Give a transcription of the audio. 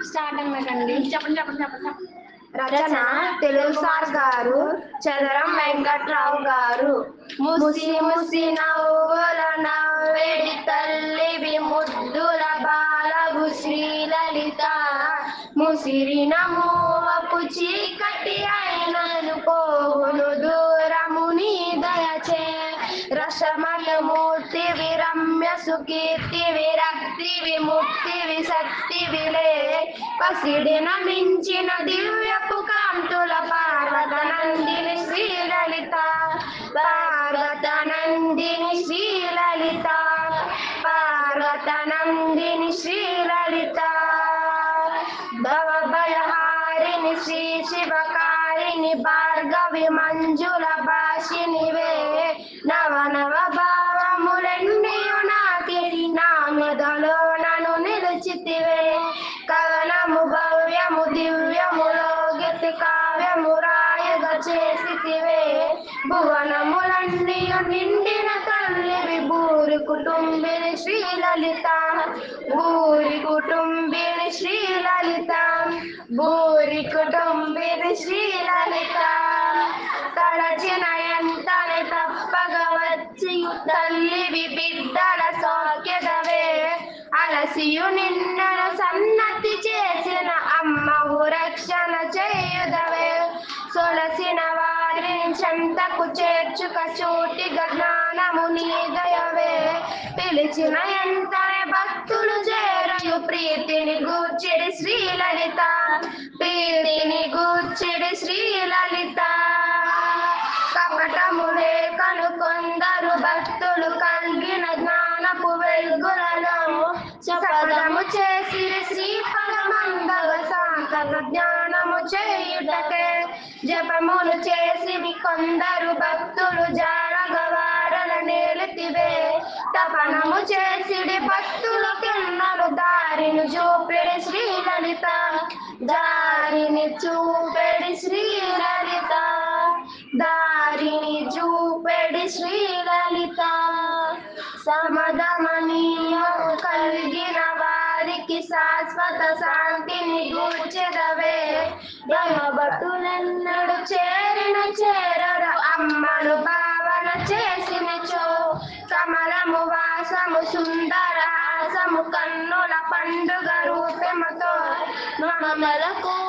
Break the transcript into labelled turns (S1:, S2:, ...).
S1: Start అన్నకండి.
S2: చెప్పండి.
S1: రచన తెలుగుసార్ గారు చదరం వెంకట్రావు గారు. ముసి ముసి నవ్వుల నవ్వేడి తల్లివి ముద్దుల బాలవు శ్రీలలిత. ముసిరిన మూవపు చీకటి అయినను పోవును దూరము నీ దయచే. రసమయ మూర్తివి రమ్య సుకీర్తి విరక్తి విముక్తి విశక్తివిలే. పసిడిన మించిన దివ్యపు కాంతుల పార్వతనందిని శ్రీలలిత. పార్వతనందిని శ్రీలలిత. పార్వతనందిని శ్రీలలిత. భవభయహారిణి శ్రీ శివకారిణి భార్గవి మంజుల భాషినివే. నవ నవ భావములెన్నియు నాకిని నా మెదలో నన్ను నిలిచితివే. కవనము భవ్యము దివ్యములో గతి కావ్యము రాయగ చేసితివే. భువనములన్నీయు నిండిన తల్లివి భూరి కుటుంబిని శ్రీలలిత. భూరి కుటుంబిని శ్రీలలిత. భూరి కుటుంబిని శ్రీలలిత. తలచిన ఎంతనే తప్పగ వచ్చి తల్లివి బిడ్డల సౌఖ్యదవే. అలసియు నిన్నను సన్నతి చేసిన అమ్మవు రక్షణ చేయుదవే. సొలసిన వారిని చెంతకు చేర్చుక చూటిగ జ్ఞానము నీ దయవే. పిలిచిన ఎంతనే భక్తులు చేరయు ప్రీతిని గూర్చిడి శ్రీలలిత. ప్రీతిని గూర్చిడి శ్రీలలిత. కపటము లేకను కొందరు భక్తులు కలిగిన జ్ఞానపు వెలుగులలో శపథము చేసిరి శ్రీపదమందగ సాంతన జ్ఞానము చేయుటకే. జపములు చేసివి కొందరు భక్తులు జారగవారల నేలితివే. తపనము చేసిడి భక్తులు కిన్నరు దారిని చూపిడి శ్రీలలిత. దారిని చూపెడి శ్రీలలిత. దారిని చూపెడి శ్రీలలిత. సమదమనీయము కలిగిన వారికి శాశ్వత శాంతిని గూర్చెదవే. బ్రహ్మభటులెన్నడు చేరిన చేరరు అమ్మను భావన చేసినచో. కమలము వాసము సుందర హాసము కన్నుల పండుగ రూపముతో మమలకు